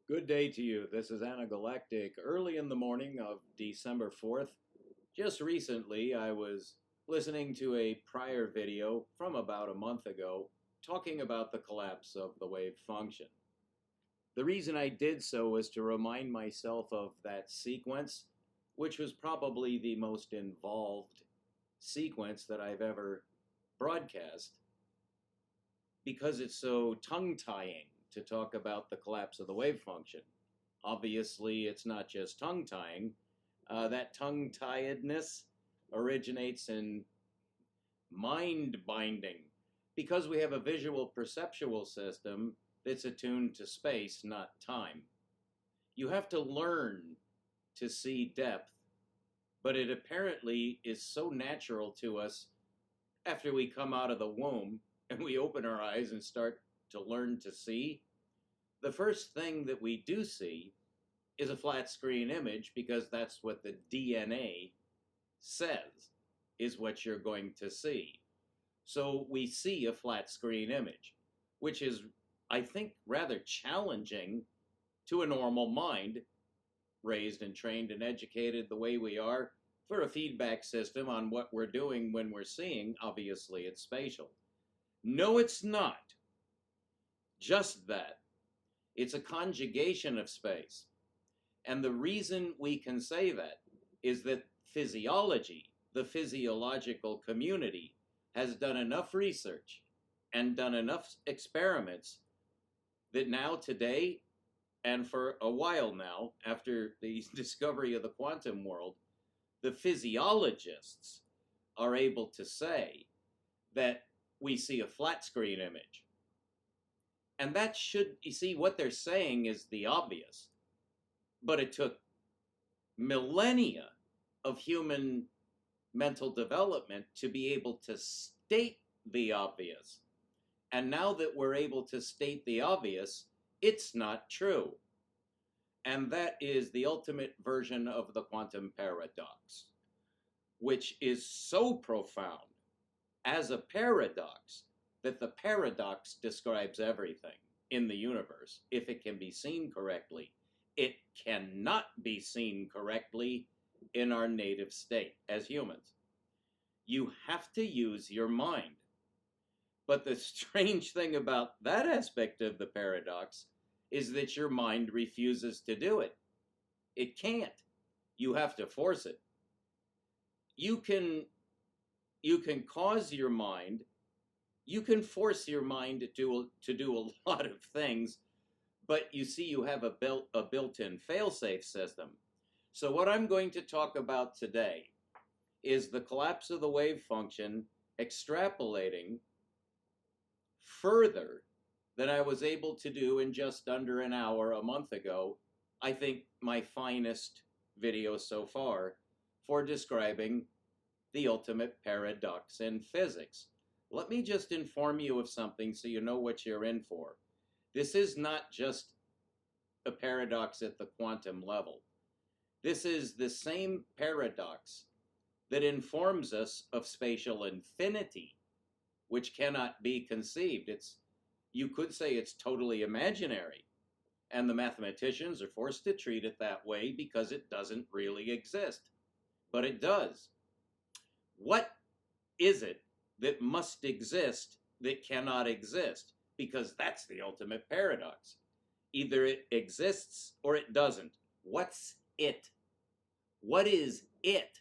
Good day to you. This is Galactic. Early in the morning of December 4th. Just recently, I was listening to a prior video from about a month ago talking about the collapse of the wave function. The reason I did so was to remind myself of that sequence, which was probably the most involved sequence that I've ever broadcast, because it's so tongue-tying to talk about the collapse of the wave function. Obviously, it's not just tongue-tying. That tongue-tiedness originates in mind-binding, because we have a visual perceptual system that's attuned to space, not time. You have to learn to see depth, but it apparently is so natural to us after we come out of the womb and we open our eyes and start to learn to see. The first thing that we do see is a flat screen image, because that's what the DNA says is what you're going to see. So we see a flat screen image, which is, I think, rather challenging to a normal mind, raised and trained and educated the way we are, for a feedback system on what we're doing when we're seeing. Obviously, it's spatial. No, it's not just that. It's a conjugation of space. And the reason we can say that is that physiology, the physiological community, has done enough research and done enough experiments that now, today, and for a while now, after the discovery of the quantum world, the physiologists are able to say that we see a flat screen image. And that should, you see, what they're saying is the obvious. But it took millennia of human mental development to be able to state the obvious. And now that we're able to state the obvious, it's not true. And that is the ultimate version of the quantum paradox, which is so profound as a paradox that the paradox describes everything in the universe if it can be seen correctly. It cannot be seen correctly in our native state as humans. You have to use your mind. But the strange thing about that aspect of the paradox is that your mind refuses to do it. It can't. You have to force it. You can cause your mind, you can force your mind to do a lot of things, but you see, you have a built-in fail-safe system. So what I'm going to talk about today is the collapse of the wave function, extrapolating further than I was able to do in just under an hour a month ago. I think my finest video so far for describing the ultimate paradox in physics. Let me just inform you of something so you know what you're in for. This is not just a paradox at the quantum level. This is the same paradox that informs us of spatial infinity, which cannot be conceived. You could say it's totally imaginary, and the mathematicians are forced to treat it that way because it doesn't really exist. But it does. What is it that must exist that cannot exist? Because that's the ultimate paradox. Either it exists or it doesn't. What's it? What is it?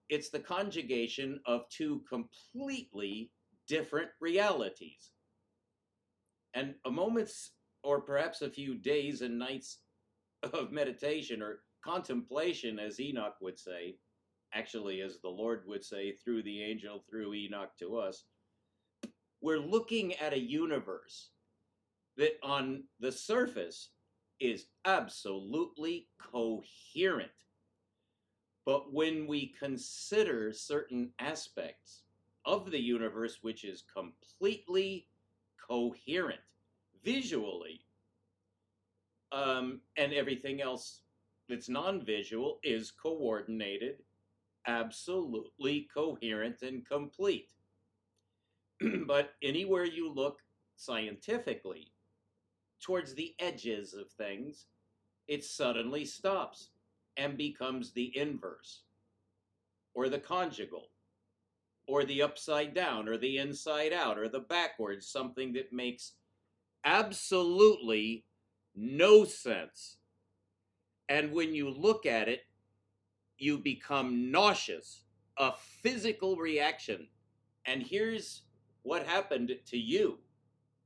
It's the conjugation of two completely different realities. And a moment's, or perhaps a few days and nights of meditation or contemplation, as Enoch would say, actually as the Lord would say through the angel, through Enoch to us, we're looking at a universe that on the surface is absolutely coherent. But when we consider certain aspects of the universe which is completely coherent visually, and everything else that's non-visual is coordinated, absolutely coherent and complete. But anywhere you look scientifically, towards the edges of things, it suddenly stops and becomes the inverse, or the conjugal, or the upside down, or the inside out, or the backwards, something that makes absolutely no sense. And when you look at it, you become nauseous, a physical reaction. And here's what happened to you.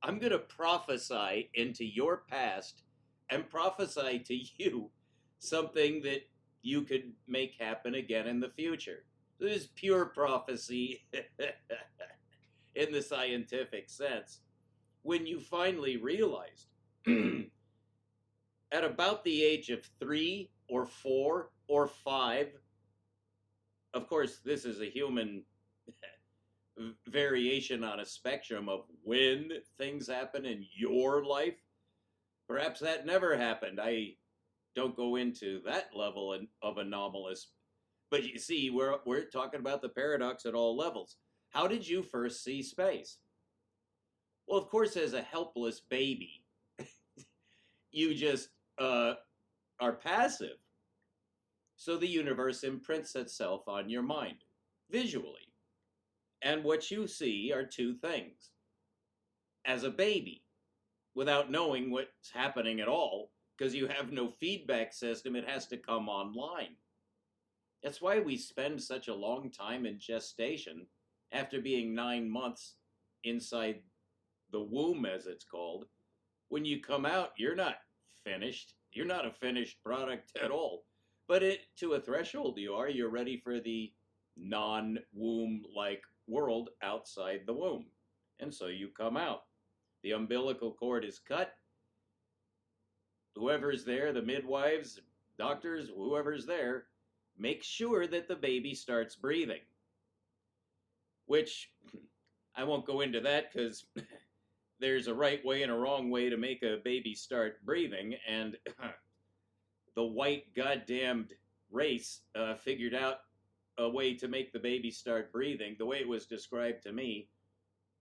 I'm going to prophesy into your past and prophesy to you something that you could make happen again in the future. This is pure prophecy in the scientific sense. When you finally realized at about the age of 3 or 4 or 5, of course, this is a human variation on a spectrum of when things happen in your life. Perhaps that never happened. I don't go into that level of anomalous. But you see, we're talking about the paradox at all levels. How did you first see space? Well, of course, as a helpless baby, you just are passive. So the universe imprints itself on your mind visually. And what you see are two things. As a baby, without knowing what's happening at all, because you have no feedback system, it has to come online. That's why we spend such a long time in gestation after being 9 months inside the womb, as it's called. When you come out, you're not finished. You're not a finished product at all. But to a threshold you are. You're ready for the non-womb-like world outside the womb. And so you come out. The umbilical cord is cut. Whoever's there, the midwives, doctors, whoever's there, make sure that the baby starts breathing. Which, I won't go into that because there's a right way and a wrong way to make a baby start breathing, and the white goddamned race figured out a way to make the baby start breathing the way it was described to me,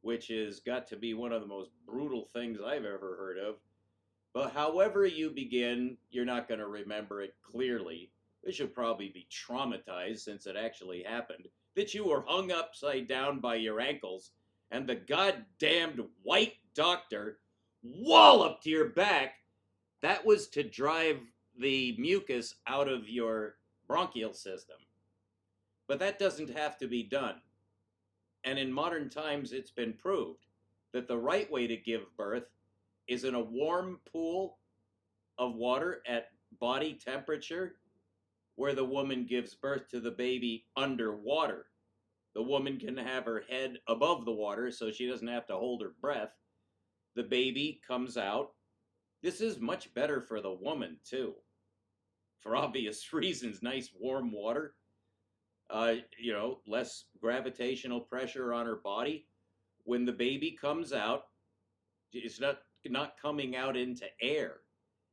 which has got to be one of the most brutal things I've ever heard of. But however you begin, you're not going to remember it clearly. You should probably be traumatized since it actually happened, that you were hung upside down by your ankles and the goddamned white doctor walloped your back. That was to drive the mucus out of your bronchial system. But that doesn't have to be done. And in modern times, it's been proved that the right way to give birth is in a warm pool of water at body temperature, where the woman gives birth to the baby underwater. The woman can have her head above the water so she doesn't have to hold her breath. The baby comes out. This is much better for the woman, too. For obvious reasons, nice warm water. Less gravitational pressure on her body. When the baby comes out, it's not coming out into air.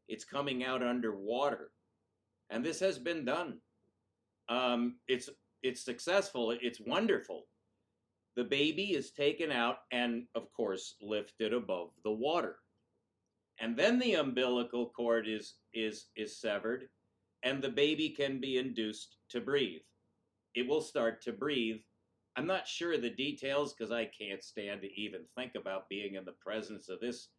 It's coming out underwater. And this has been done. It's successful. It's wonderful. The baby is taken out and, of course, lifted above the water. And then the umbilical cord is severed, and the baby can be induced to breathe. It will start to breathe. I'm not sure the details because I can't stand to even think about being in the presence of this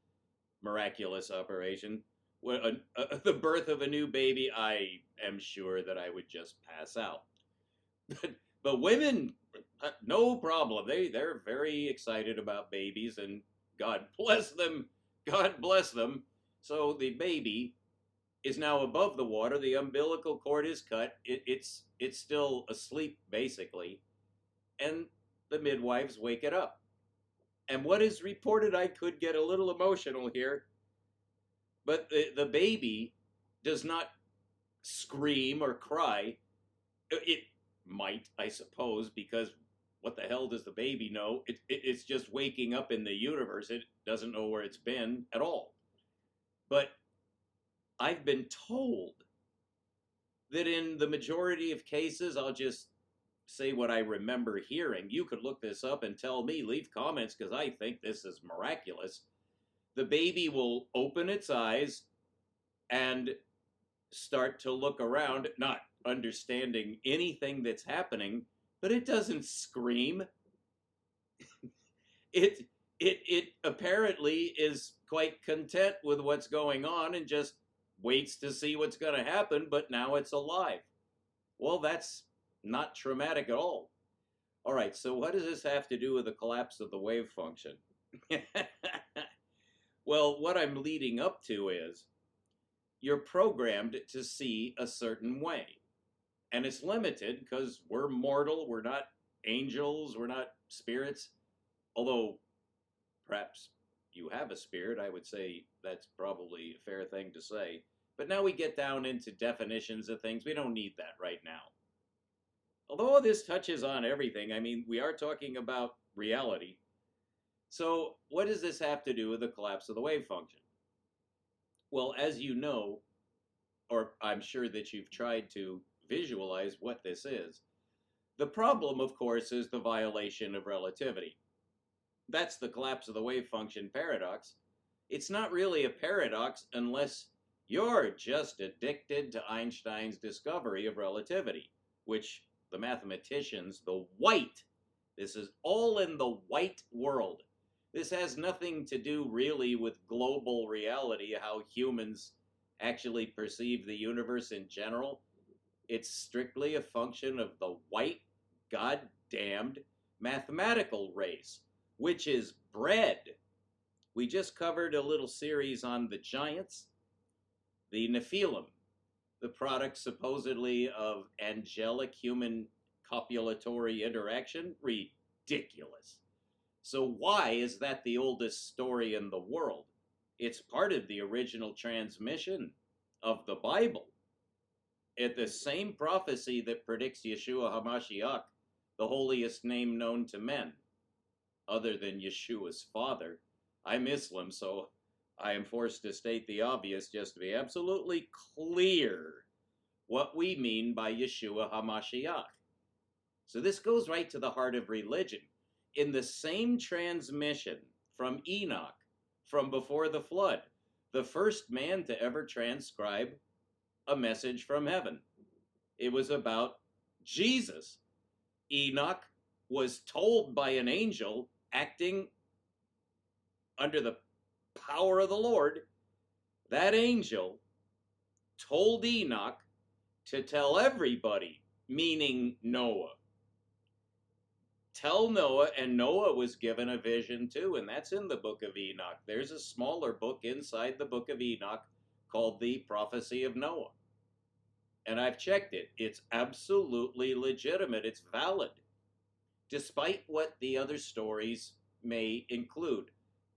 miraculous operation. The birth of a new baby, I am sure that I would just pass out. But women, no problem. They're very excited about babies, and God bless them. God bless them. So the baby is now above the water. The umbilical cord is cut. It's still asleep, basically. And the midwives wake it up. And what is reported, I could get a little emotional here, but the baby does not scream or cry. It might, I suppose, because what the hell does the baby know? It's just waking up in the universe. It doesn't know where it's been at all. But I've been told that in the majority of cases, I'll just say what I remember hearing. You could look this up and tell me, leave comments, because I think this is miraculous. the baby will open its eyes and start to look around, not understanding anything that's happening, but it doesn't scream. It it apparently is quite content with what's going on and just waits to see what's going to happen, but now it's alive. Well, that's not traumatic at all. All right, so what does this have to do with the collapse of the wave function? Well, what I'm leading up to is you're programmed to see a certain way. And it's limited because we're mortal, we're not angels, we're not spirits. Although perhaps you have a spirit, I would say that's probably a fair thing to say. But now we get down into definitions of things. We don't need that right now. Although this touches on everything, I mean, we are talking about reality. So what does this have to do with the collapse of the wave function? Well, as you know, or I'm sure that you've tried to visualize what this is, the problem, of course, is the violation of relativity. That's the collapse of the wave function paradox. It's not really a paradox unless you're just addicted to Einstein's discovery of relativity, which the mathematicians, this is all in the white world. This has nothing to do really with global reality, how humans actually perceive the universe in general. It's strictly a function of the white, goddamned mathematical race, which is bred. We just covered a little series on the giants, the Nephilim, the product supposedly of angelic human copulatory interaction. Ridiculous. So why is that the oldest story in the world? It's part of the original transmission of the Bible. At the same prophecy that predicts Yeshua HaMashiach, the holiest name known to men, other than Yeshua's father. I'm Muslim, so I am forced to state the obvious just to be absolutely clear what we mean by Yeshua HaMashiach. So this goes right to the heart of religion. In the same transmission from Enoch, from before the flood, the first man to ever transcribe a message from heaven. It was about Jesus. Enoch was told by an angel acting under the power of the Lord. That angel told Enoch to tell everybody, meaning Noah. Tell Noah, and Noah was given a vision too, and that's in the book of Enoch. There's a smaller book inside the book of Enoch called the Prophecy of Noah. And I've checked it. It's absolutely legitimate. It's valid, despite what the other stories may include.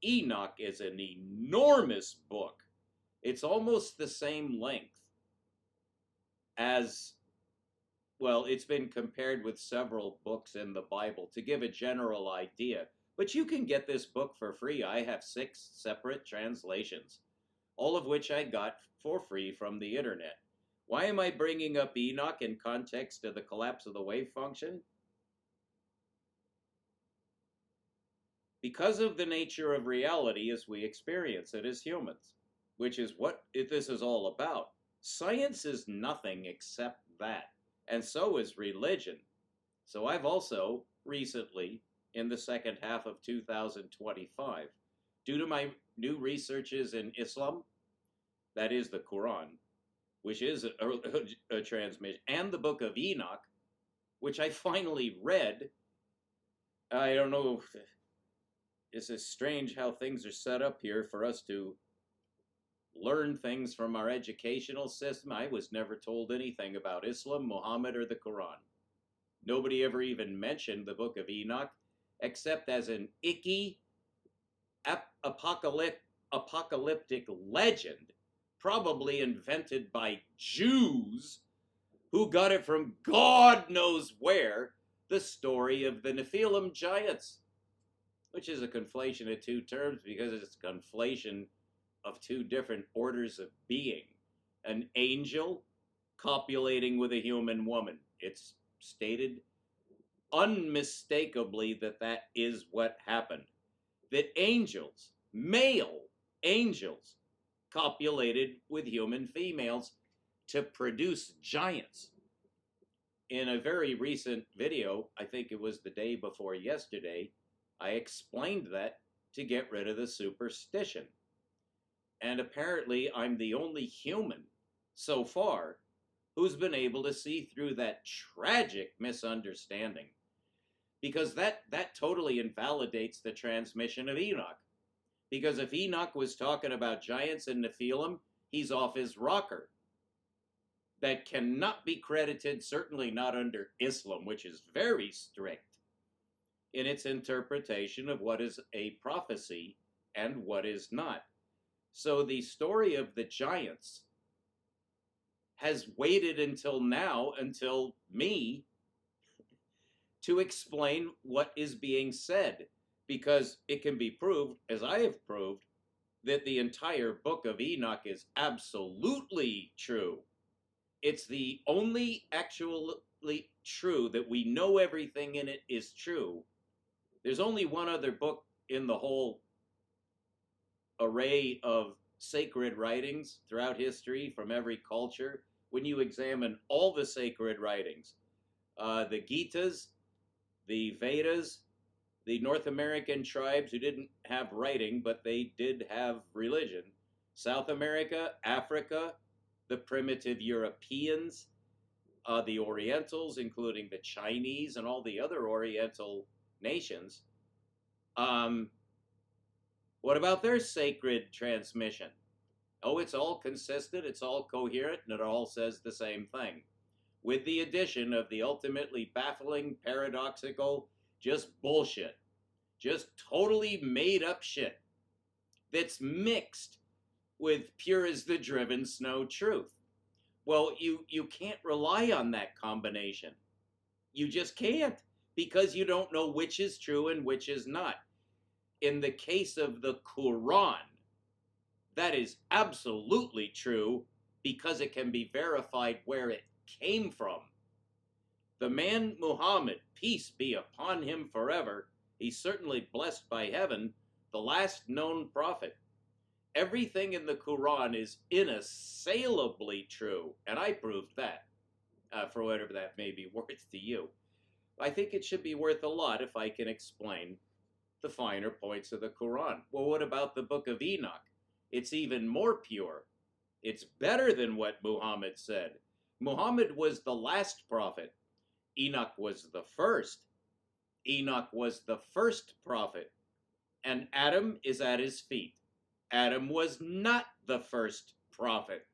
Enoch is an enormous book. It's almost the same length as, well, it's been compared with several books in the Bible to give a general idea. But you can get this book for free. I have 6 separate translations, all of which I got for free from the internet. Why am I bringing up Enoch in context of the collapse of the wave function? Because of the nature of reality as we experience it as humans, which is what this is all about. Science is nothing except that, and so is religion. So I've also recently, in the second half of 2025, due to my new researches in Islam, that is the Quran, which is a transmission, and the book of Enoch, which I finally read. I don't know, this is strange how things are set up here for us to learn things from our educational system. I was never told anything about Islam, Muhammad, or the Quran. Nobody ever even mentioned the book of Enoch, except as an icky apocalyptic legend, probably invented by Jews who got it from God knows where, the story of the Nephilim giants, which is a conflation of two terms because it's a conflation of two different orders of being. An angel copulating with a human woman. It's stated unmistakably that that is what happened. That angels, male, angels copulated with human females to produce giants. In a very recent video, I think it was the day before yesterday, I explained that to get rid of the superstition. And apparently, I'm the only human so far who's been able to see through that tragic misunderstanding, because that totally invalidates the transmission of Enoch. Because if Enoch was talking about giants and Nephilim, he's off his rocker. That cannot be credited, certainly not under Islam, which is very strict in its interpretation of what is a prophecy and what is not. So the story of the giants has waited until now, until me, to explain what is being said, because it can be proved, as I have proved, that the entire book of Enoch is absolutely true. It's the only actually true, that we know everything in it is true. There's only one other book in the whole array of sacred writings throughout history from every culture. When you examine all the sacred writings, the Gitas, the Vedas, the North American tribes who didn't have writing, but they did have religion, South America, Africa, the primitive Europeans, the Orientals, including the Chinese and all the other Oriental nations. What about their sacred transmission? Oh, it's all consistent, it's all coherent, and it all says the same thing, with the addition of the ultimately baffling, paradoxical, just bullshit, just totally made up shit that's mixed with pure as the driven snow truth. Well, you can't rely on that combination. You just can't, because you don't know which is true and which is not. In the case of the Quran, that is absolutely true, because it can be verified where it came from. The man Muhammad, peace be upon him forever, he's certainly blessed by heaven, the last known prophet. Everything in the Quran is inassailably true, and I proved that, for whatever that may be worth to you. I think it should be worth a lot if I can explain the finer points of the Quran. Well, what about the book of Enoch? It's even more pure. It's better than what Muhammad said. Muhammad was the last prophet. Enoch was the first. Enoch was the first prophet. And Adam is at his feet. Adam was not the first prophet.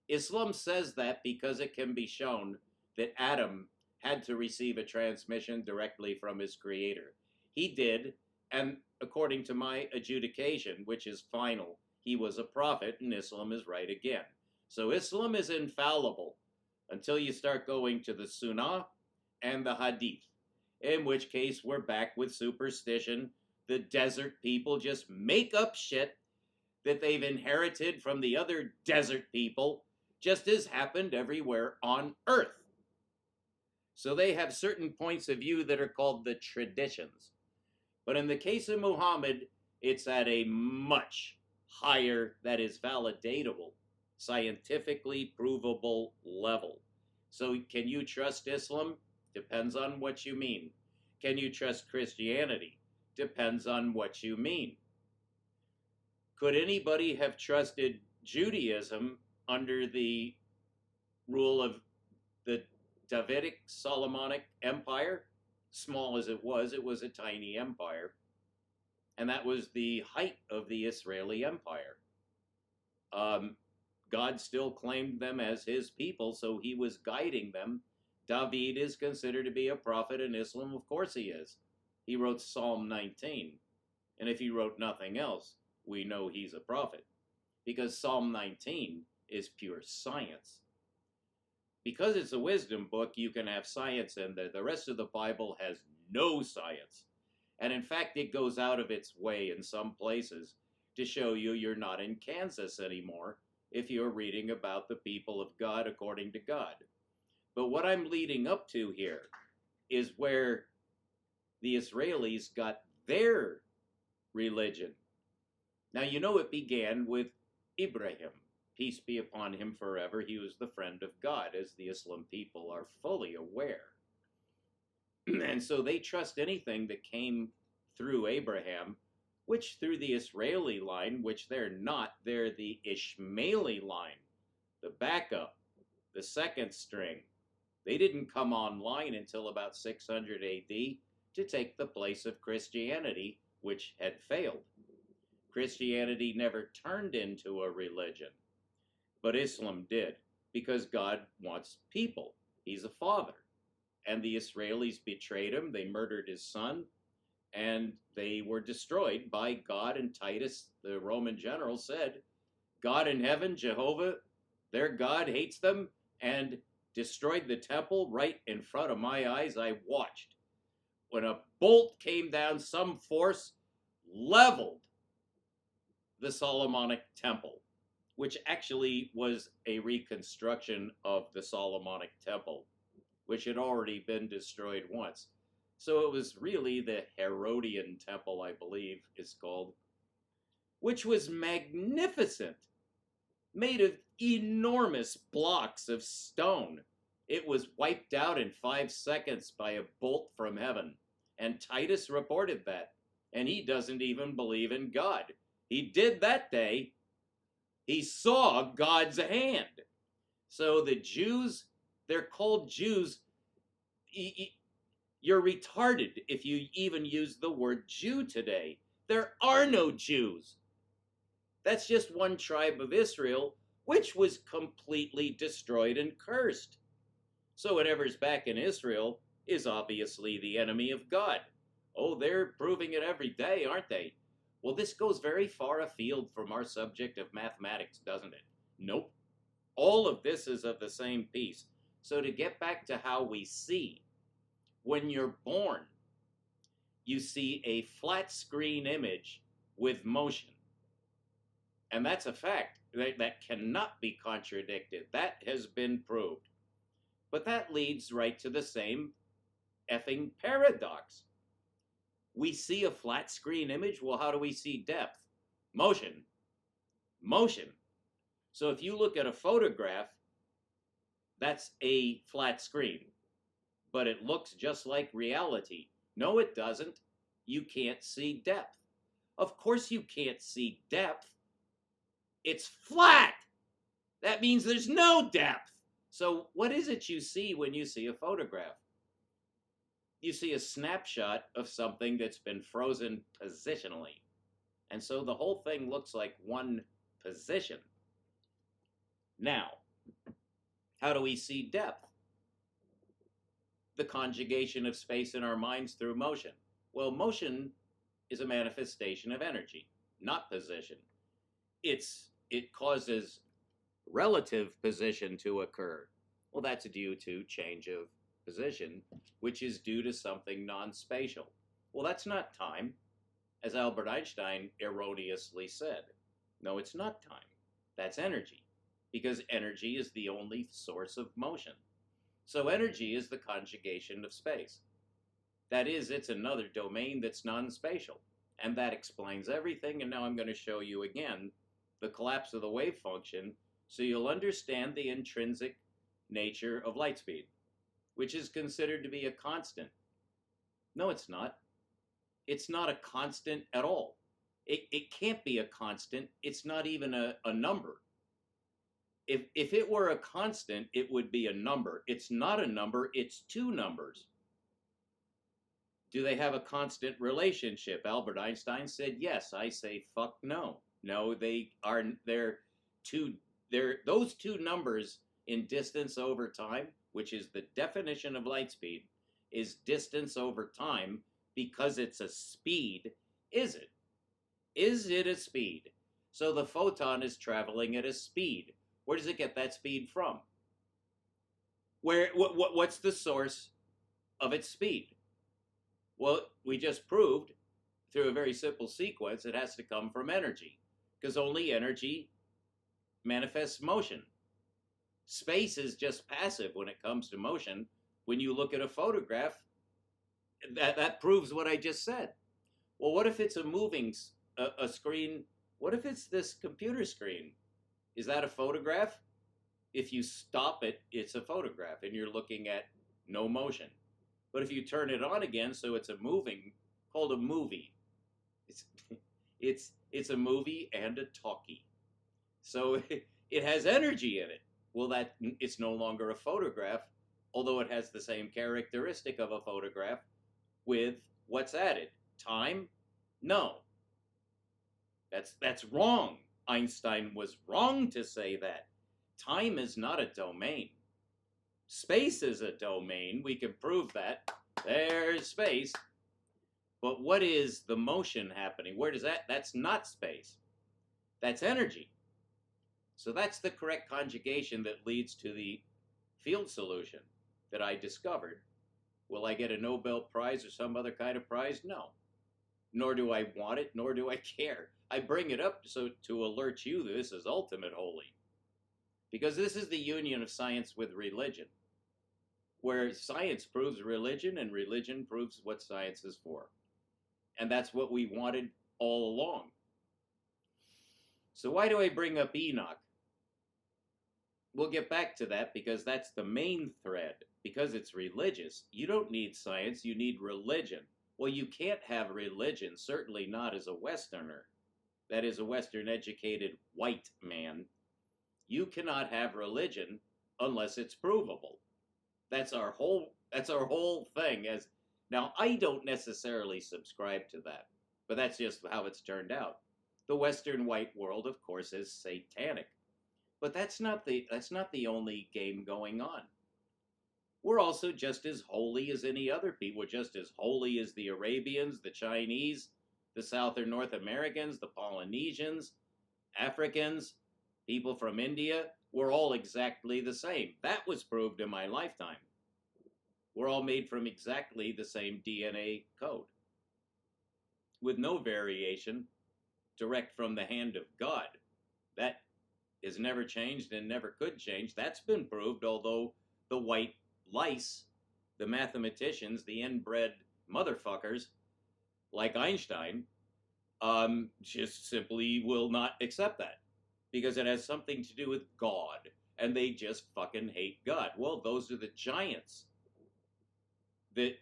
Islam says that because it can be shown that Adam had to receive a transmission directly from his creator. He did, and according to my adjudication, which is final, he was a prophet, and Islam is right again. So Islam is infallible until you start going to the Sunnah and the Hadith, in which case we're back with superstition. The desert people just make up shit that they've inherited from the other desert people, just as happened everywhere on earth. So they have certain points of view that are called the traditions. But in the case of Muhammad, it's at a much higher, that is validatable, scientifically provable level. So can you trust Islam? Depends on what you mean. Can you trust Christianity? Depends on what you mean. Could anybody have trusted Judaism under the rule of the Davidic Solomonic Empire? Small as it was a tiny empire. And that was the height of the Israeli Empire. God still claimed them as his people, so he was guiding them. David is considered to be a prophet in Islam. Of course he is. He wrote Psalm 19. And if he wrote nothing else, we know he's a prophet. Because Psalm 19 is pure science. Because it's a wisdom book, you can have science in there. The rest of the Bible has no science. And in fact, it goes out of its way in some places to show you you're not in Kansas anymore if you're reading about the people of God according to God. But what I'm leading up to here is where the Israelis got their religion. Now, you know it began with Ibrahim. Peace be upon him forever. He was the friend of God, as the Islam people are fully aware. And so they trust anything that came through Abraham, which through the Israeli line, which they're not, they're the Ishmaeli line, the backup, the second string. They didn't come online until about 600 AD to take the place of Christianity, which had failed. Christianity never turned into a religion, but Islam did, because God wants people. He's a father. And the Israelis betrayed him. They murdered his son, and they were destroyed by God. And Titus, the Roman general, said, God in heaven, Jehovah, their God, hates them and destroyed the temple right in front of my eyes. I watched. When a bolt came down, some force leveled the Solomonic temple, which actually was a reconstruction of the Solomonic temple, which had already been destroyed once. So it was really the Herodian temple, I believe it's called, which was magnificent, made of enormous blocks of stone. It was wiped out in 5 seconds by a bolt from heaven. And Titus reported that. And he doesn't even believe in God. He did that day. He saw God's hand. So the Jews, they're called Jews. You're retarded if you even use the word Jew today. There are no Jews. That's just one tribe of Israel, which was completely destroyed and cursed. So whatever's back in Israel is obviously the enemy of God. Oh, they're proving it every day, aren't they? Well, this goes very far afield from our subject of mathematics, doesn't it? Nope. All of this is of the same piece. So to get back to how we see, when you're born, you see a flat screen image with motion. And that's a fact that cannot be contradicted. That has been proved. But that leads right to the same effing paradox. We see a flat screen image. Well, how do we see depth? Motion. Motion. So if you look at a photograph, that's a flat screen, but it looks just like reality. No, it doesn't. You can't see depth. Of course you can't see depth. It's flat. That means there's no depth. So what is it you see when you see a photograph? You see a snapshot of something that's been frozen positionally. And so the whole thing looks like one position. Now, how do we see depth? The conjugation of space in our minds through motion. Well, motion is a manifestation of energy, not position. It causes relative position to occur. Well, that's due to change of position, which is due to something non-spatial. Well, that's not time, as Albert Einstein erroneously said. No, it's not time. That's energy, because energy is the only source of motion. So energy is the conjugation of space. That is, it's another domain that's non-spatial, and that explains everything. And now I'm going to show you again the collapse of the wave function, so you'll understand the intrinsic nature of light speed, which is considered to be a constant. No, it's not. It's not a constant at all. It can't be a constant. It's not even a number. If it were a constant, it would be a number. It's not a number, it's two numbers. Do they have a constant relationship? Albert Einstein said yes. I say fuck no. No, they're those two numbers in distance over time, which is the definition of light speed, is distance over time because it's a speed. Is it? Is it a speed? So the photon is traveling at a speed. Where does it get that speed from? What's the source of its speed? Well, we just proved through a very simple sequence it has to come from energy, because only energy manifests motion. Space is just passive when it comes to motion. When you look at a photograph, that proves what I just said. Well, what if it's a moving a screen What if it's this computer screen? Is that a photograph? If you stop it, it's a photograph and you're looking at no motion. But if you turn it on again, so it's a moving, called a movie. It's it's a movie and a talkie. So it has energy in it. Well, that it's no longer a photograph, although it has the same characteristic of a photograph with what's added. Time? No. That's wrong. Einstein was wrong to say that. Time is not a domain. Space is a domain. We can prove that. There's space. But what is the motion happening? Where does that? That's not space. That's energy. So that's the correct conjugation that leads to the field solution that I discovered. Will I get a Nobel Prize or some other kind of prize? No. Nor do I want it, nor do I care. I bring it up so to alert you that this is ultimate holy. Because this is the union of science with religion, where science proves religion and religion proves what science is for. And that's what we wanted all along. So why do I bring up Enoch? We'll get back to that because that's the main thread. Because it's religious, you don't need science, you need religion. Well, you can't have religion, certainly not as a Westerner. That is a Western-educated white man. You cannot have religion unless it's provable. That's our whole thing. Now, I don't necessarily subscribe to that, but that's just how it's turned out. The Western white world, of course, is satanic. But that's not the only game going on. We're also just as holy as any other people. We're just as holy as the Arabians, the Chinese, the Southern North Americans, the Polynesians, Africans, people from India. We're all exactly the same. That was proved in my lifetime. We're all made from exactly the same DNA code, with no variation, direct from the hand of God. That is never changed and never could change. That's been proved, although the white lice, the mathematicians, the inbred motherfuckers, like Einstein, just simply will not accept that because it has something to do with God, and they just fucking hate God. Well, those are the giants that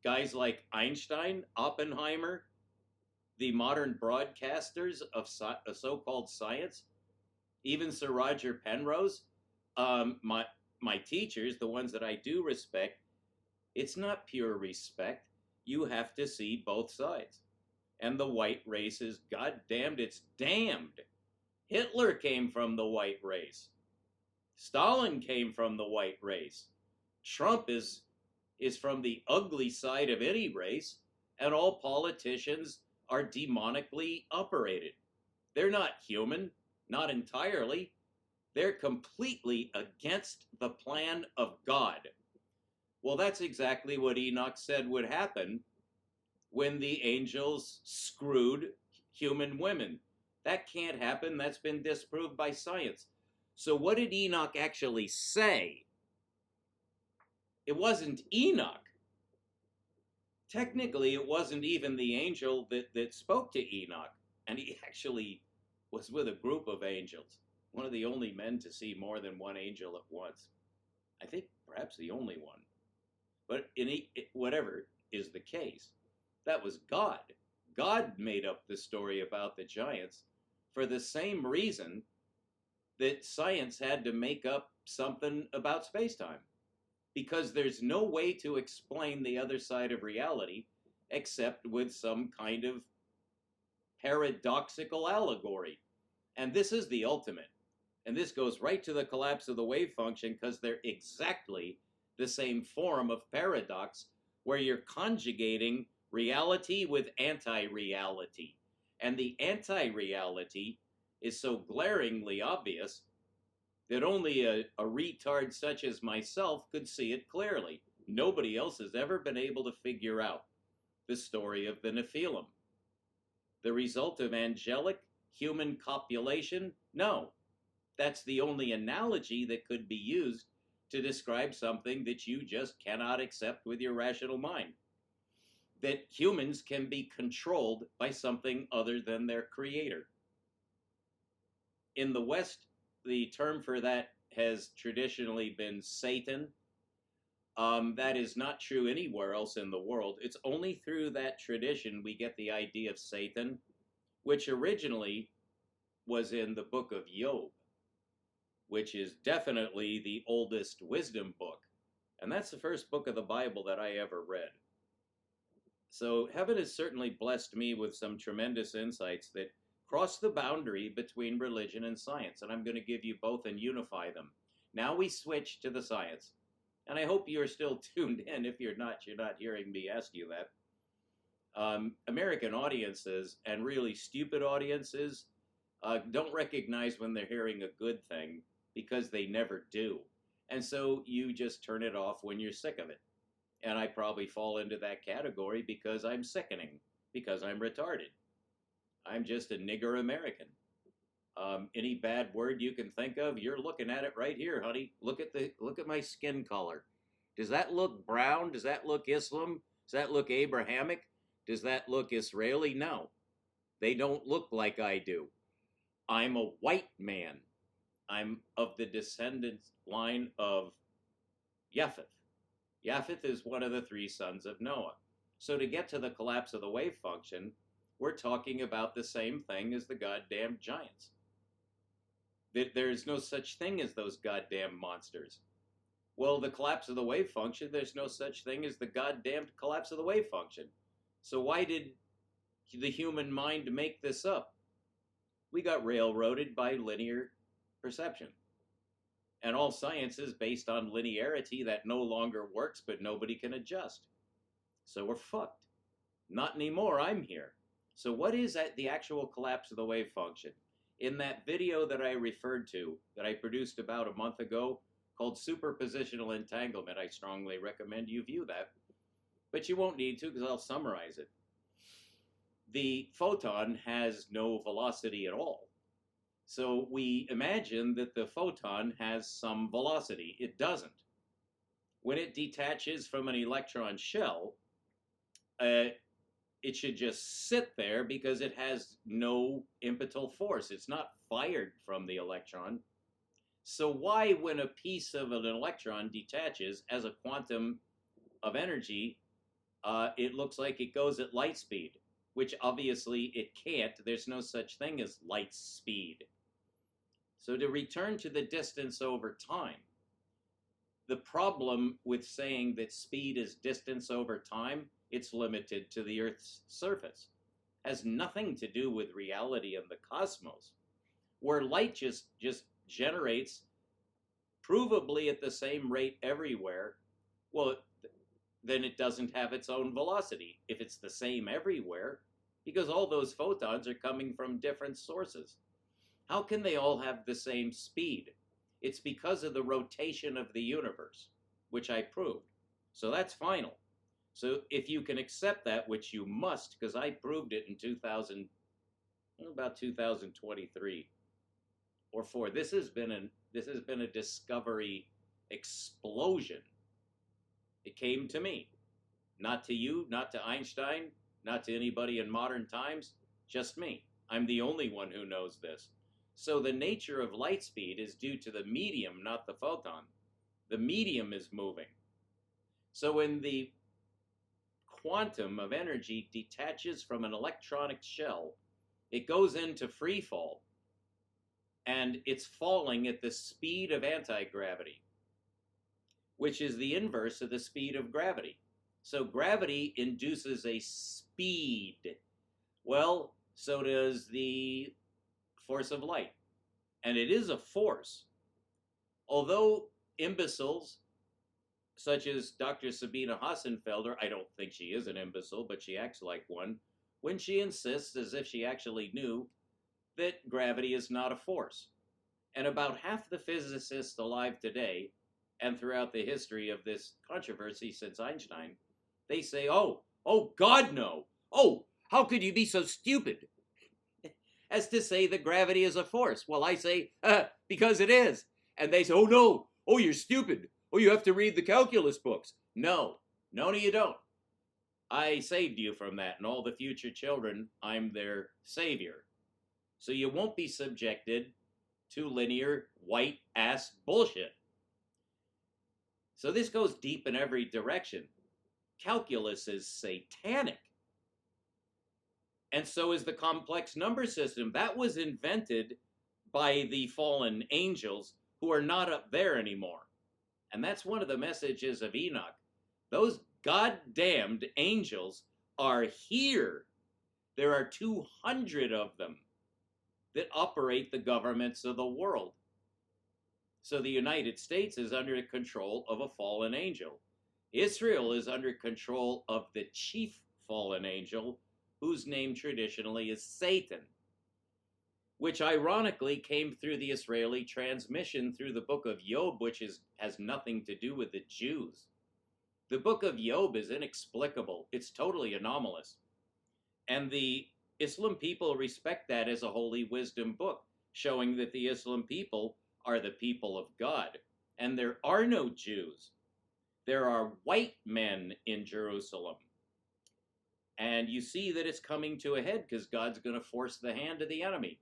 guys like Einstein, Oppenheimer, the modern broadcasters of so-called science, even Sir Roger Penrose, my teachers, the ones that I do respect, it's not pure respect. You have to see both sides. And the white race is goddamned, it's damned. Hitler came from the white race. Stalin came from the white race. Trump is from the ugly side of any race, and all politicians are demonically operated. They're not human, not entirely. They're completely against the plan of God. Well, that's exactly what Enoch said would happen when the angels screwed human women. That can't happen. That's been disproved by science. So what did Enoch actually say? It wasn't Enoch. Technically, it wasn't even the angel that spoke to Enoch. And he actually was with a group of angels. One of the only men to see more than one angel at once. I think perhaps the only one. But whatever is the case, that was God. God made up the story about the giants for the same reason that science had to make up something about space-time. Because there's no way to explain the other side of reality except with some kind of paradoxical allegory. And this is the ultimate. And this goes right to the collapse of the wave function because they're exactly the same form of paradox where you're conjugating reality with anti-reality. And the anti-reality is so glaringly obvious that only a retard such as myself could see it clearly. Nobody else has ever been able to figure out the story of the Nephilim. The result of angelic human copulation? No. That's the only analogy that could be used to describe something that you just cannot accept with your rational mind. That humans can be controlled by something other than their creator. In the West, the term for that has traditionally been Satan. That is not true anywhere else in the world. It's only through that tradition we get the idea of Satan, which originally was in the book of Job, which is definitely the oldest wisdom book. And that's the first book of the Bible that I ever read. So heaven has certainly blessed me with some tremendous insights that cross the boundary between religion and science. And I'm going to give you both and unify them. Now we switch to the science. And I hope you're still tuned in. If you're not hearing me ask you that. American audiences and really stupid audiences don't recognize when they're hearing a good thing because they never do. And so you just turn it off when you're sick of it. And I probably fall into that category because I'm sickening, because I'm retarded. I'm just a nigger American. Any bad word you can think of, you're looking at it right here, honey. Look at my skin color. Does that look brown? Does that look Islam? Does that look Abrahamic? Does that look Israeli? No. They don't look like I do. I'm a white man. I'm of the descendant line of Japheth. Japheth is one of the three sons of Noah. So to get to the collapse of the wave function, we're talking about the same thing as the goddamn giants. There's no such thing as those goddamn monsters. Well, the collapse of the wave function, there's no such thing as the goddamn collapse of the wave function. So why did the human mind make this up? We got railroaded by linear perception. And all science is based on linearity that no longer works, but nobody can adjust. So we're fucked. Not anymore, I'm here. So what is the actual collapse of the wave function? In that video that I referred to, that I produced about a month ago, called Superpositional Entanglement, I strongly recommend you view that. But you won't need to because I'll summarize it. The photon has no velocity at all. So we imagine that the photon has some velocity. It doesn't. When it detaches from an electron shell, it should just sit there because it has no impetal force. It's not fired from the electron. So why, when a piece of an electron detaches as a quantum of energy, it looks like it goes at light speed, which obviously it can't. There's no such thing as light speed. So to return to the distance over time, the problem with saying that speed is distance over time, it's limited to the Earth's surface. Has nothing to do with reality and the cosmos, where light just generates provably at the same rate everywhere. Well, then it doesn't have its own velocity if it's the same everywhere, because all those photons are coming from different sources. How can they all have the same speed? It's because of the rotation of the universe, which I proved. So that's final. So if you can accept that, which you must, because I proved it in about 2023 or 4. This has been a discovery explosion. It came to me, not to you, not to Einstein, not to anybody in modern times, just me. I'm the only one who knows this. So the nature of light speed is due to the medium, not the photon. The medium is moving. So when the quantum of energy detaches from an electronic shell, it goes into free fall, and it's falling at the speed of anti-gravity, which is the inverse of the speed of gravity. So gravity induces a speed. Well, so does the force of light. And it is a force. Although imbeciles, such as Dr. Sabina Hassenfelder, I don't think she is an imbecile, but she acts like one, when she insists, as if she actually knew, that gravity is not a force. And about half the physicists alive today, and throughout the history of this controversy since Einstein, they say, oh, God, no. Oh, how could you be so stupid as to say that gravity is a force? Well, I say, because it is. And they say, oh, no. Oh, you're stupid. Oh, you have to read the calculus books. No, you don't. I saved you from that, and all the future children, I'm their savior. So you won't be subjected to linear white ass bullshit. So this goes deep in every direction. Calculus is satanic. And so is the complex number system. That was invented by the fallen angels who are not up there anymore. And that's one of the messages of Enoch. Those goddamned angels are here. There are 200 of them that operate the governments of the world. So the United States is under the control of a fallen angel. Israel is under control of the chief fallen angel, whose name traditionally is Satan, which ironically came through the Israeli transmission through the book of Job, which has nothing to do with the Jews. The book of Job is inexplicable. It's totally anomalous. And the Islam people respect that as a holy wisdom book, showing that the Islam people are the people of God. And there are no Jews. There are white men in Jerusalem. And you see that it's coming to a head because God's going to force the hand of the enemy.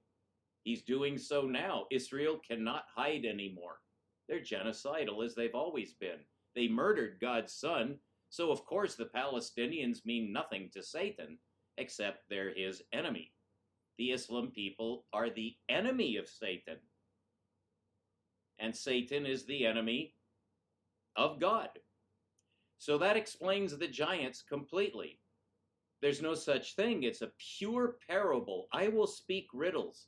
He's doing so now. Israel cannot hide anymore. They're genocidal as they've always been. They murdered God's son, so of course the Palestinians mean nothing to Satan, except they're his enemy. The Islam people are the enemy of Satan. And Satan is the enemy of God. So that explains the giants completely. There's no such thing. It's a pure parable. I will speak riddles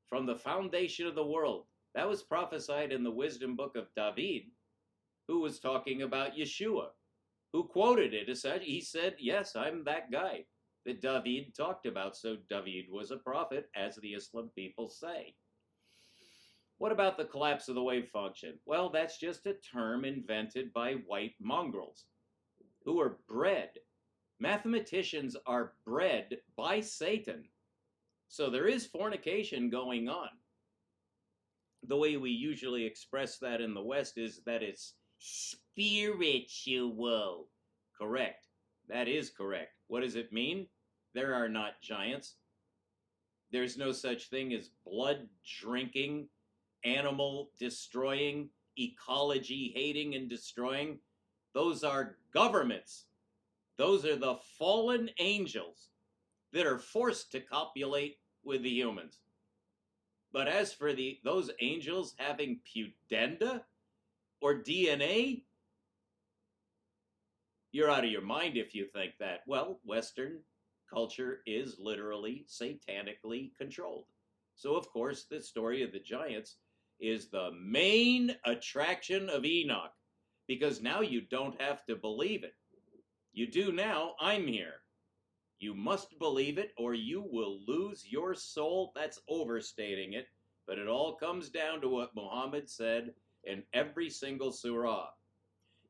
from the foundation of the world. That was prophesied in the wisdom book of David, who was talking about Yeshua, who quoted it. He said, yes, I'm that guy that David talked about. So David was a prophet, as the Islam people say. What about the collapse of the wave function? Well, that's just a term invented by white mongrels who are bred. Mathematicians are bred by Satan. So there is fornication going on. The way we usually express that in the West is that it's spiritual. Correct. That is correct. What does it mean? There are not giants. There's no such thing as blood drinking, animal destroying, ecology hating and destroying. Those are governments. Those are the fallen angels that are forced to copulate with the humans. But as for those angels having pudenda or DNA, you're out of your mind if you think that. Well, Western culture is literally satanically controlled. So, of course, the story of the giants is the main attraction of Enoch, because now you don't have to believe it. You do now. I'm here. You must believe it or you will lose your soul. That's overstating it, but it all comes down to what Muhammad said in every single surah.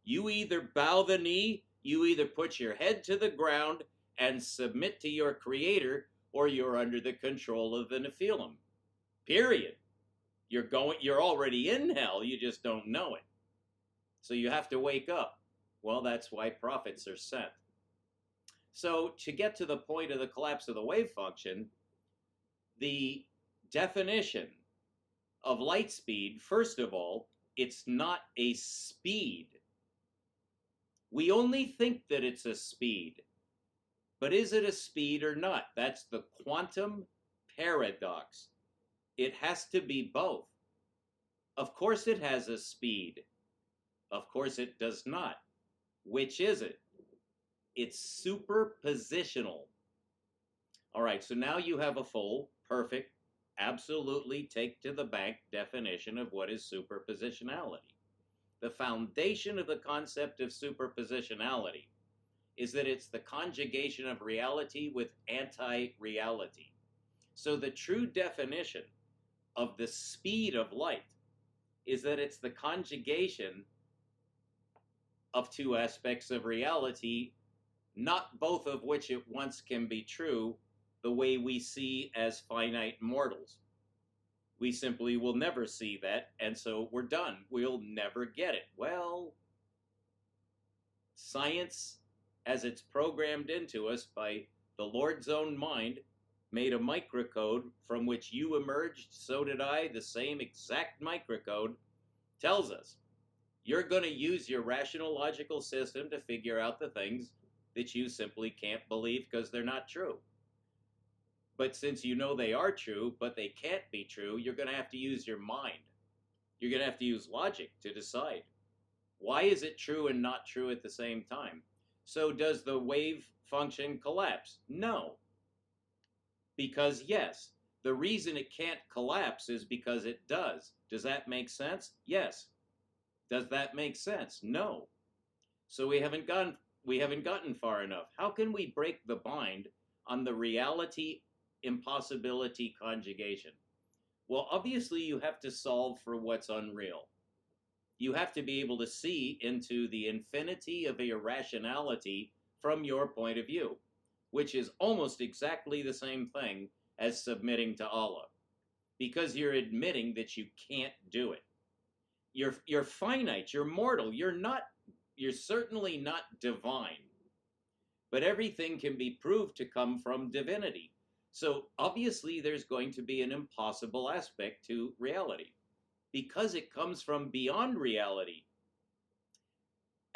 You either bow the knee, you either put your head to the ground and submit to your creator, or you're under the control of the Nephilim. Period. You're already in hell, you just don't know it. So you have to wake up. Well, that's why prophets are sent. So to get to the point of the collapse of the wave function, the definition of light speed, first of all, it's not a speed. We only think that it's a speed. But is it a speed or not? That's the quantum paradox. It has to be both. Of course it has a speed. Of course it does not. Which is it? It's superpositional. All right, so now you have a full, perfect, absolutely take to the bank definition of what is superpositionality. The foundation of the concept of superpositionality is that it's the conjugation of reality with anti-reality. So the true definition of the speed of light is that it's the conjugation of two aspects of reality, not both of which at once can be true, the way we see as finite mortals. We simply will never see that, and so we're done. We'll never get it. Well, science, as it's programmed into us by the Lord's own mind, made a microcode from which you emerged, so did I, the same exact microcode, tells us you're going to use your rational logical system to figure out the things that you simply can't believe because they're not true. But since you know they are true, but they can't be true, you're going to have to use your mind. You're going to have to use logic to decide. Why is it true and not true at the same time? So does the wave function collapse? No. Because yes, the reason it can't collapse is because it does. Does that make sense? Yes. Does that make sense? No. So we haven't gotten far enough. How can we break the bind on the reality impossibility conjugation? Well, obviously you have to solve for what's unreal. You have to be able to see into the infinity of irrationality from your point of view, which is almost exactly the same thing as submitting to Allah, because you're admitting that you can't do it. You're finite, you're mortal, you're certainly not divine. But everything can be proved to come from divinity. So obviously there's going to be an impossible aspect to reality because it comes from beyond reality.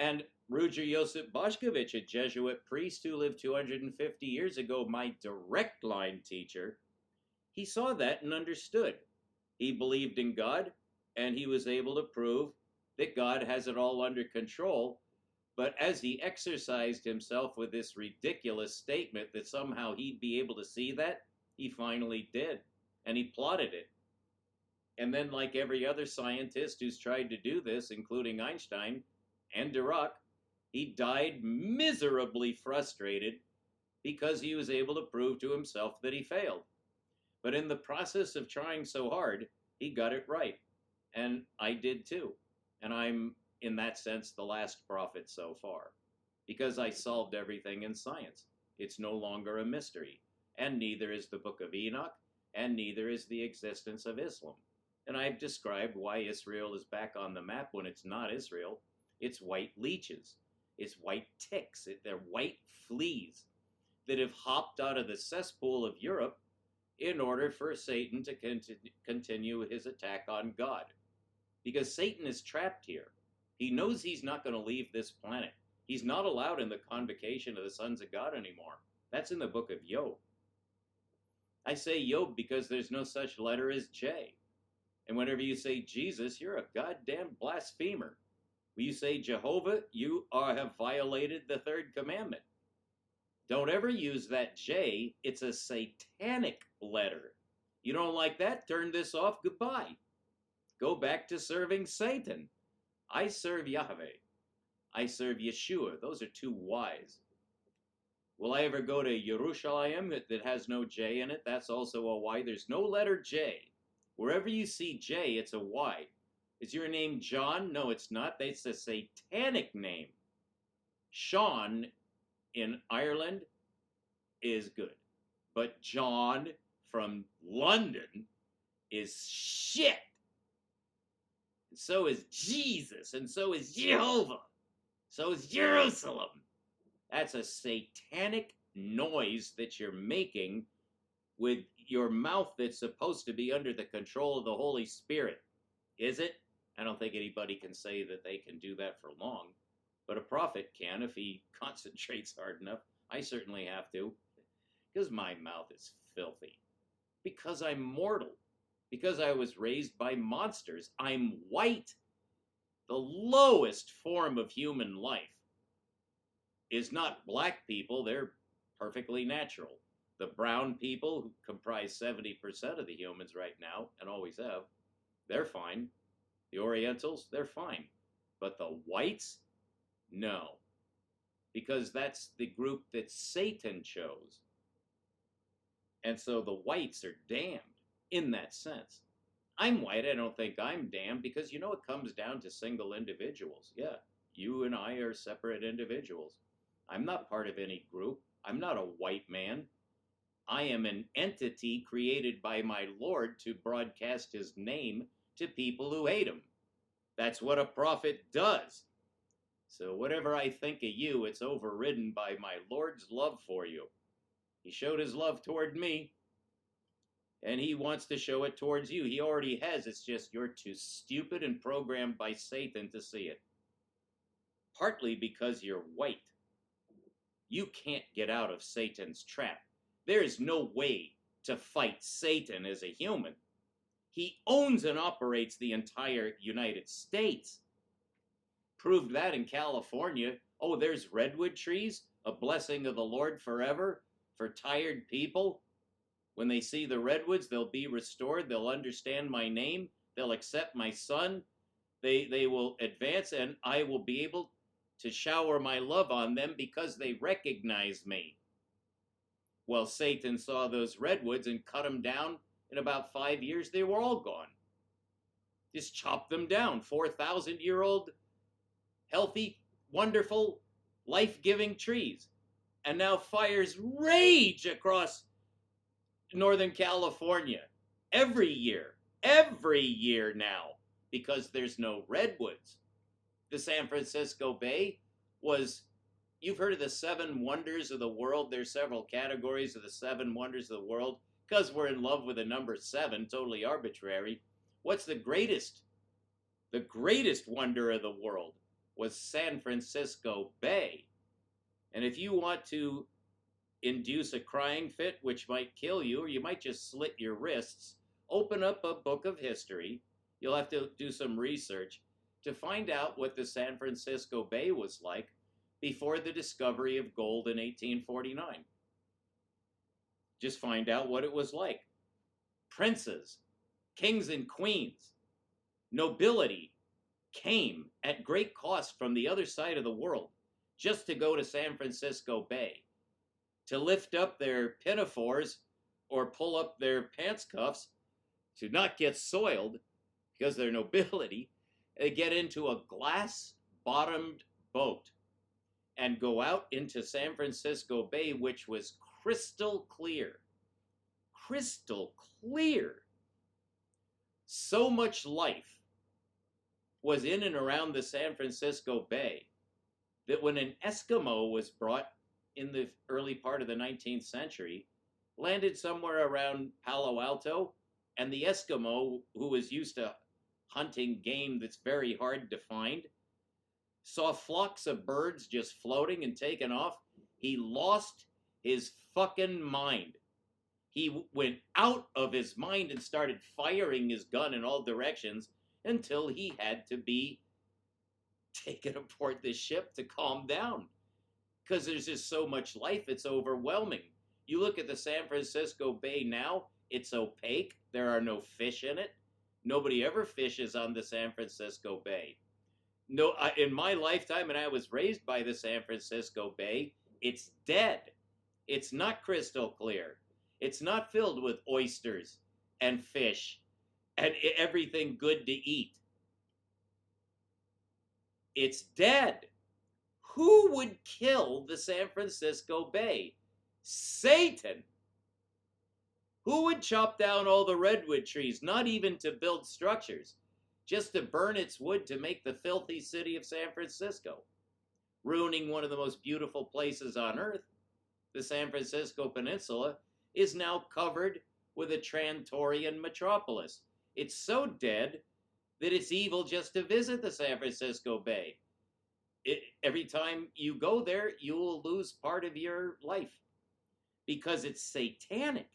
And Ruger Josip Bošković, a Jesuit priest who lived 250 years ago, my direct line teacher, he saw that and understood. He believed in God, and he was able to prove that God has it all under control. But as he exercised himself with this ridiculous statement that somehow he'd be able to see that, he finally did, and he plotted it. And then, like every other scientist who's tried to do this, including Einstein and Dirac, he died miserably frustrated because he was able to prove to himself that he failed. But in the process of trying so hard, he got it right. And I did too. And I'm, in that sense, the last prophet so far, because I solved everything in science. It's no longer a mystery, and neither is the Book of Enoch, and neither is the existence of Islam. And I've described why Israel is back on the map when it's not Israel. It's white leeches. It's white ticks. They're white fleas that have hopped out of the cesspool of Europe in order for Satan to continue his attack on God. Because Satan is trapped here. He knows he's not going to leave this planet. He's not allowed in the convocation of the sons of God anymore. That's in the book of Job. I say Job because there's no such letter as J. And whenever you say Jesus, you're a goddamn blasphemer. When you say Jehovah, you have violated the third commandment. Don't ever use that J. It's a satanic letter. You don't like that? Turn this off. Goodbye. Go back to serving Satan. I serve Yahweh. I serve Yeshua. Those are two Y's. Will I ever go to Yerushalayim that has no J in it? That's also a Y. There's no letter J. Wherever you see J, it's a Y. Is your name John? No, it's not. It's a satanic name. Sean in Ireland is good. But John from London is shit. And so is Jesus. And so is Jehovah. So is Jerusalem. That's a satanic noise that you're making with your mouth that's supposed to be under the control of the Holy Spirit. Is it? I don't think anybody can say that they can do that for long. But a prophet can if he concentrates hard enough. I certainly have to. Because my mouth is filthy. Because I'm mortal. Because I was raised by monsters. I'm white. The lowest form of human life is not black people. They're perfectly natural. The brown people, who comprise 70% of the humans right now, and always have, they're fine. The Orientals, they're fine. But the whites, no. Because that's the group that Satan chose. And so the whites are damned in that sense. I'm white, I don't think I'm damned, because it comes down to single individuals. Yeah, you and I are separate individuals. I'm not part of any group. I'm not a white man. I am an entity created by my Lord to broadcast his name to people who hate him. That's what a prophet does. So whatever I think of you, it's overridden by my Lord's love for you. He showed his love toward me. and he wants to show it towards you. He already has. It's just you're too stupid and programmed by Satan to see it. Partly because you're white. You can't get out of Satan's trap. There is no way to fight Satan as a human. He owns and operates the entire United States. Proved that in California. Oh, there's redwood trees, a blessing of the Lord forever for tired people. When they see the redwoods, they'll be restored. They'll understand my name. They'll accept my son. They will advance, and I will be able to shower my love on them because they recognize me. Well, Satan saw those redwoods and cut them down. In about 5 years, they were all gone. Just chopped them down. 4,000-year-old, healthy, wonderful, life-giving trees. And now fires rage across Northern California every year now, because there's no redwoods. The San Francisco Bay was, you've heard of the 7 wonders of the world. There's several categories of the 7 wonders of the world because we're in love with the number 7, totally arbitrary. What's the greatest? The greatest wonder of the world was San Francisco Bay. And if you want to induce a crying fit, which might kill you, or you might just slit your wrists, open up a book of history. You'll have to do some research to find out what the San Francisco Bay was like before the discovery of gold in 1849. Just find out what it was like. Princes, kings and queens, nobility came at great cost from the other side of the world just to go to San Francisco Bay, to lift up their pinafores or pull up their pants cuffs to not get soiled because they're nobility, and get into a glass-bottomed boat and go out into San Francisco Bay, which was crystal clear. Crystal clear. So much life was in and around the San Francisco Bay that when an Eskimo was brought in the early part of the 19th century, landed somewhere around Palo Alto, and the Eskimo, who was used to hunting game that's very hard to find, saw flocks of birds just floating and taking off. He lost his fucking mind. He went out of his mind and started firing his gun in all directions until he had to be taken aboard the ship to calm down. Because there's just so much life, it's overwhelming. You look at the San Francisco Bay now, it's opaque. There are no fish in it. Nobody ever fishes on the San Francisco Bay. No, in my lifetime, and I was raised by the San Francisco Bay, it's dead. It's not crystal clear. It's not filled with oysters and fish and everything good to eat. It's dead. Who would kill the San Francisco Bay? Satan. Who would chop down all the redwood trees, not even to build structures, just to burn its wood to make the filthy city of San Francisco, ruining one of the most beautiful places on earth? The San Francisco Peninsula is now covered with a Trantorian metropolis. It's so dead that it's evil just to visit the San Francisco Bay. Every time you go there, you will lose part of your life because it's satanic.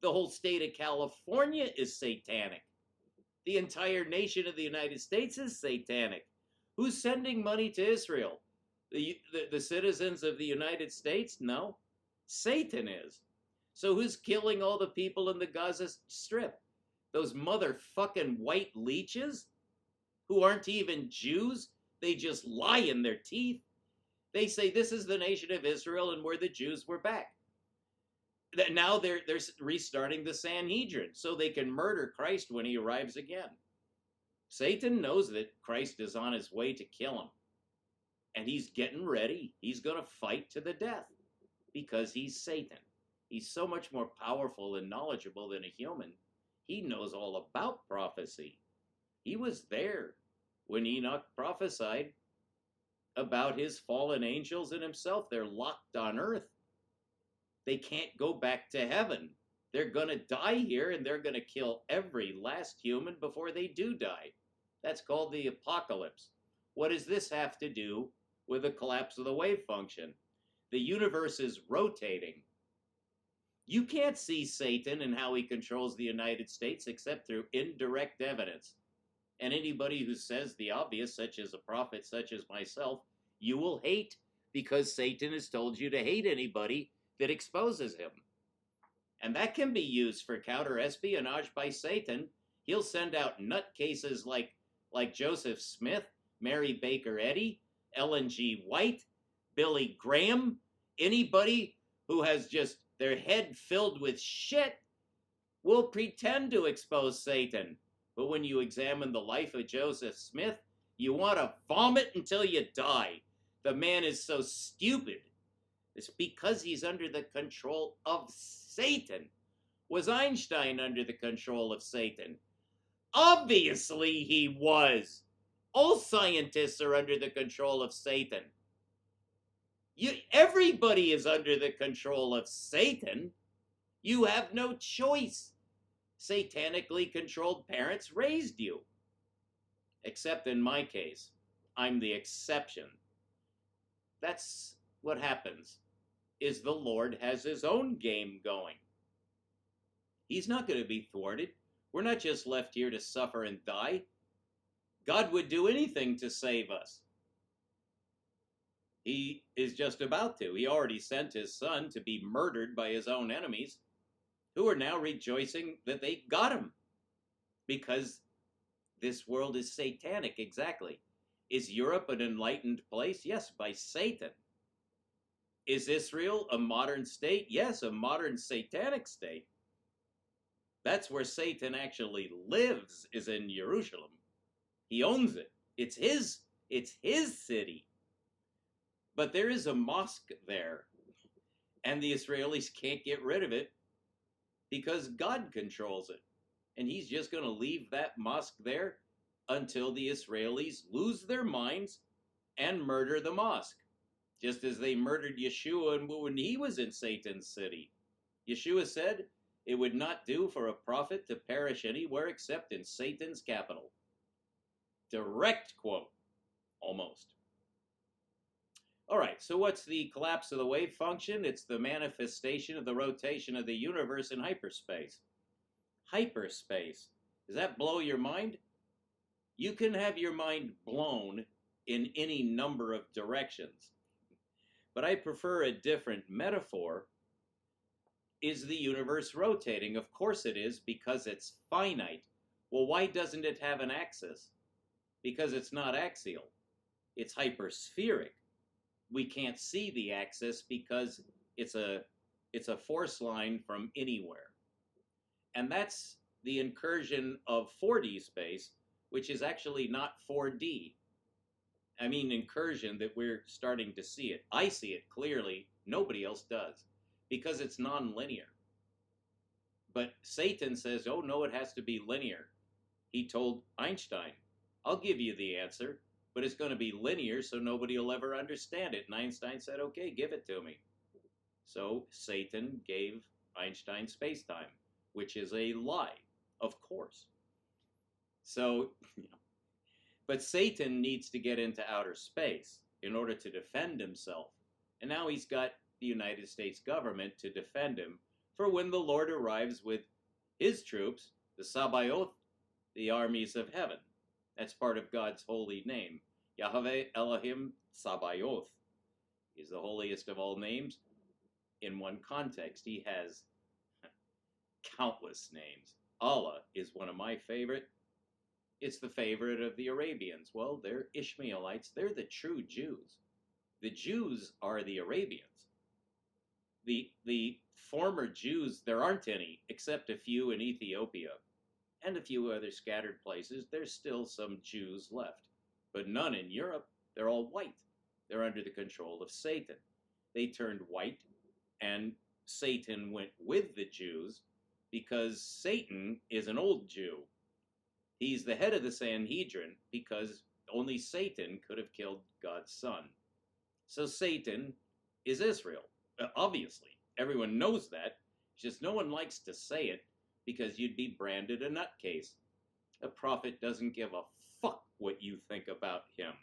The whole state of California is satanic. The entire nation of the United States is satanic. Who's sending money to Israel? The citizens of the United States? No. Satan is. So who's killing all the people in the Gaza Strip? Those motherfucking white leeches who aren't even Jews? They just lie in their teeth. They say this is the nation of Israel and we're the Jews, we're back. Now they're restarting the Sanhedrin so they can murder Christ when he arrives again. Satan knows that Christ is on his way to kill him. And he's getting ready. He's going to fight to the death because he's Satan. He's so much more powerful and knowledgeable than a human. He knows all about prophecy. He was there when Enoch prophesied about his fallen angels and himself. They're locked on earth. They can't go back to heaven. They're going to die here, and they're going to kill every last human before they do die. That's called the apocalypse. What does this have to do with the collapse of the wave function? The universe is rotating. You can't see Satan and how he controls the United States except through indirect evidence. And anybody who says the obvious, such as a prophet such as myself, you will hate because Satan has told you to hate anybody that exposes him. And that can be used for counter-espionage by Satan. He'll send out nutcases like Joseph Smith, Mary Baker Eddy, Ellen G. White, Billy Graham, anybody who has just their head filled with shit will pretend to expose Satan. But when you examine the life of Joseph Smith, you want to vomit until you die. The man is so stupid. It's because he's under the control of Satan. Was Einstein under the control of Satan? Obviously he was. All scientists are under the control of Satan. Everybody is under the control of Satan. You have no choice. Satanically controlled parents raised you. Except in my case, I'm the exception. That's what happens, is the Lord has his own game going. He's not going to be thwarted. We're not just left here to suffer and die. God would do anything to save us. He is just about to. He already sent his son to be murdered by his own enemies, who are now rejoicing that they got him. Because this world is satanic, exactly. Is Europe an enlightened place? Yes, by Satan. Is Israel a modern state? Yes, a modern satanic state. That's where Satan actually lives, is in Jerusalem. He owns it. It's his city. But there is a mosque there, and the Israelis can't get rid of it because God controls it. And he's just going to leave that mosque there until the Israelis lose their minds and murder the mosque, just as they murdered Yeshua when he was in Satan's city. Yeshua said it would not do for a prophet to perish anywhere except in Satan's capital. Direct quote, almost. All right, so what's the collapse of the wave function? It's the manifestation of the rotation of the universe in hyperspace. Hyperspace. Does that blow your mind? You can have your mind blown in any number of directions. But I prefer a different metaphor. Is the universe rotating? Of course it is, because it's finite. Well, why doesn't it have an axis? Because it's not axial. It's hyperspheric. We can't see the axis because it's a force line from anywhere. And that's the incursion of 4D space, which is actually not 4D. I mean incursion that we're starting to see it. I see it clearly. Nobody else does, because it's non-linear. But Satan says, oh no, it has to be linear. He told Einstein, I'll give you the answer, but it's going to be linear so nobody will ever understand it. And Einstein said, okay, give it to me. So Satan gave Einstein space-time, which is a lie, of course. So, but Satan needs to get into outer space in order to defend himself. And now he's got the United States government to defend him for when the Lord arrives with his troops, the Sabaoth, the armies of heaven. That's part of God's holy name. Yahweh Elohim Sabaoth is the holiest of all names. In one context, he has countless names. Allah is one of my favorite. It's the favorite of the Arabians. Well, they're Ishmaelites. They're the true Jews. The Jews are the Arabians. The former Jews, there aren't any, except a few in Ethiopia and a few other scattered places. There's still some Jews left, but none in Europe. They're all white. They're under the control of Satan. They turned white, and Satan went with the Jews because Satan is an old Jew. He's the head of the Sanhedrin because only Satan could have killed God's son. So Satan is Israel. Obviously, everyone knows that, Just no one likes to say it because you'd be branded a nutcase. A prophet doesn't give a fuck what you think about him,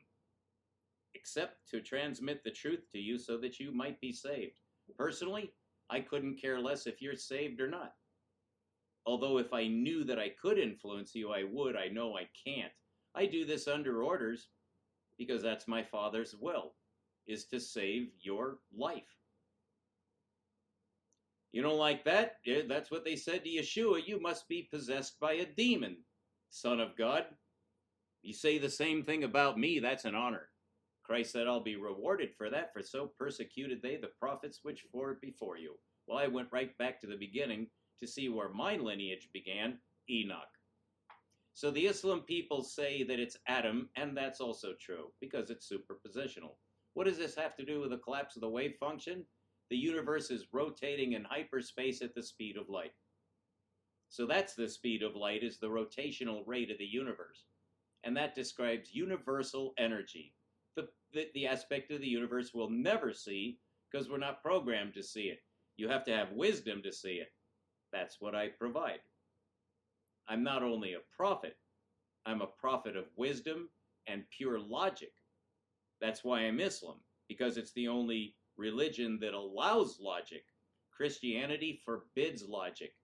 except to transmit the truth to you so that you might be saved. Personally, I couldn't care less if you're saved or not. Although if I knew that I could influence you, I would. I know I can't. I do this under orders because that's my Father's will, is to save your life. You don't like that? Yeah, that's what they said to Yeshua. You must be possessed by a demon, Son of God. You say the same thing about me, that's an honor. Christ said, I'll be rewarded for that, for so persecuted they the prophets which were before you. Well, I went right back to the beginning to see where my lineage began, Enoch. So the Islam people say that it's Adam, and that's also true, because it's superpositional. What does this have to do with the collapse of the wave function? The universe is rotating in hyperspace at the speed of light. So that's the speed of light, is the rotational rate of the universe. And that describes universal energy, the aspect of the universe we'll never see because we're not programmed to see it. You have to have wisdom to see it. That's what I provide. I'm not only a prophet, I'm a prophet of wisdom and pure logic. That's why I'm Islam, because it's the only religion that allows logic. Christianity forbids logic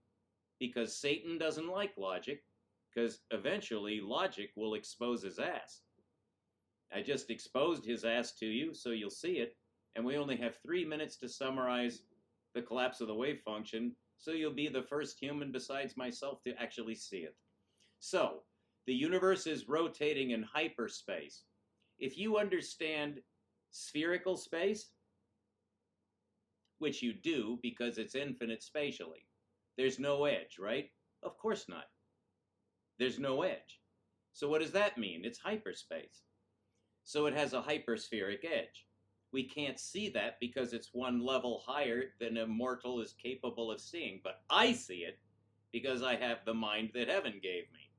because Satan doesn't like logic, because eventually logic will expose his ass. I just exposed his ass to you so you'll see it, and we only have 3 minutes to summarize the collapse of the wave function, so you'll be the first human besides myself to actually see it. So, the universe is rotating in hyperspace. If you understand spherical space, which you do because it's infinite spatially, there's no edge, right? Of course not. There's no edge. So what does that mean? It's hyperspace. So it has a hyperspheric edge. We can't see that because it's one level higher than a mortal is capable of seeing. But I see it because I have the mind that heaven gave me.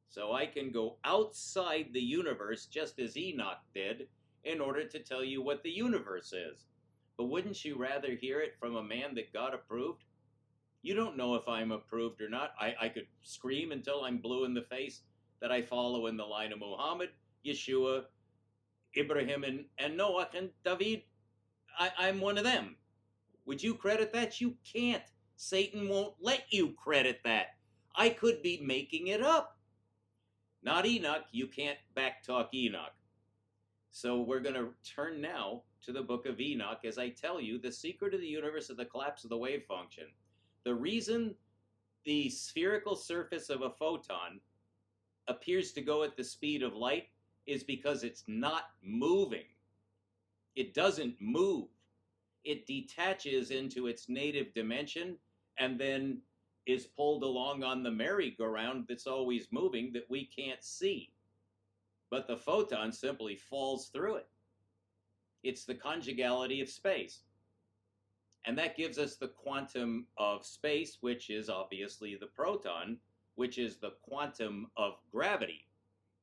So I can go outside the universe just as Enoch did in order to tell you what the universe is. But wouldn't you rather hear it from a man that God approved? You don't know if I'm approved or not. I could scream until I'm blue in the face that I follow in the line of Muhammad, Yeshua, Ibrahim, and Noah, and David. I'm one of them. Would you credit that? You can't. Satan won't let you credit that. I could be making it up. Not Enoch. You can't backtalk Enoch. So we're going to turn now to the book of Enoch as I tell you the secret of the universe of the collapse of the wave function. The reason the spherical surface of a photon appears to go at the speed of light is because it's not moving. It doesn't move. It detaches into its native dimension and then is pulled along on the merry-go-round that's always moving that we can't see. But the photon simply falls through it. It's the conjugality of space. And that gives us the quantum of space, which is obviously the proton, which is the quantum of gravity,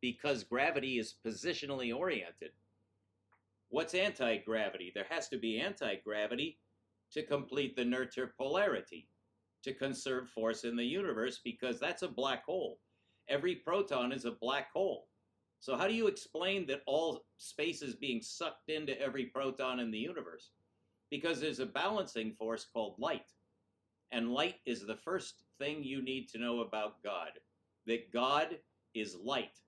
because gravity is positionally oriented. What's anti-gravity? There has to be anti-gravity to complete the nurture polarity, to conserve force in the universe, because that's a black hole. Every proton is a black hole. So how do you explain that all space is being sucked into every proton in the universe? Because there's a balancing force called light. And light is the first thing you need to know about God, that God is light.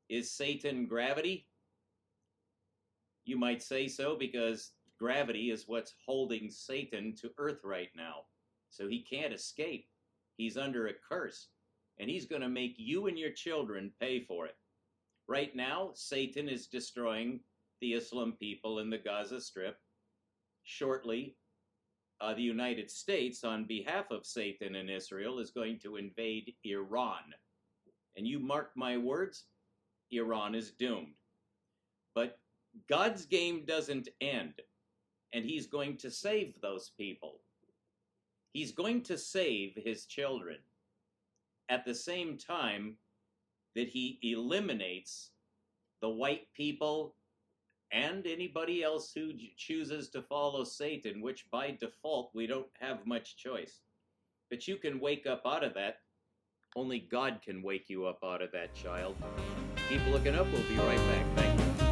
Is Satan gravity? You might say so because gravity is what's holding Satan to earth right now. So he can't escape. He's under a curse. And he's going to make you and your children pay for it. Right now, Satan is destroying the Islam people in the Gaza Strip. Shortly, the United States, on behalf of Satan and Israel, is going to invade Iran. And you mark my words, Iran is doomed. But God's game doesn't end, and he's going to save those people. He's going to save his children at the same time that he eliminates the white people and anybody else who chooses to follow Satan, which by default we don't have much choice. But you can wake up out of that. Only God can wake you up out of that, child. Keep looking up. We'll be right back. Thank you.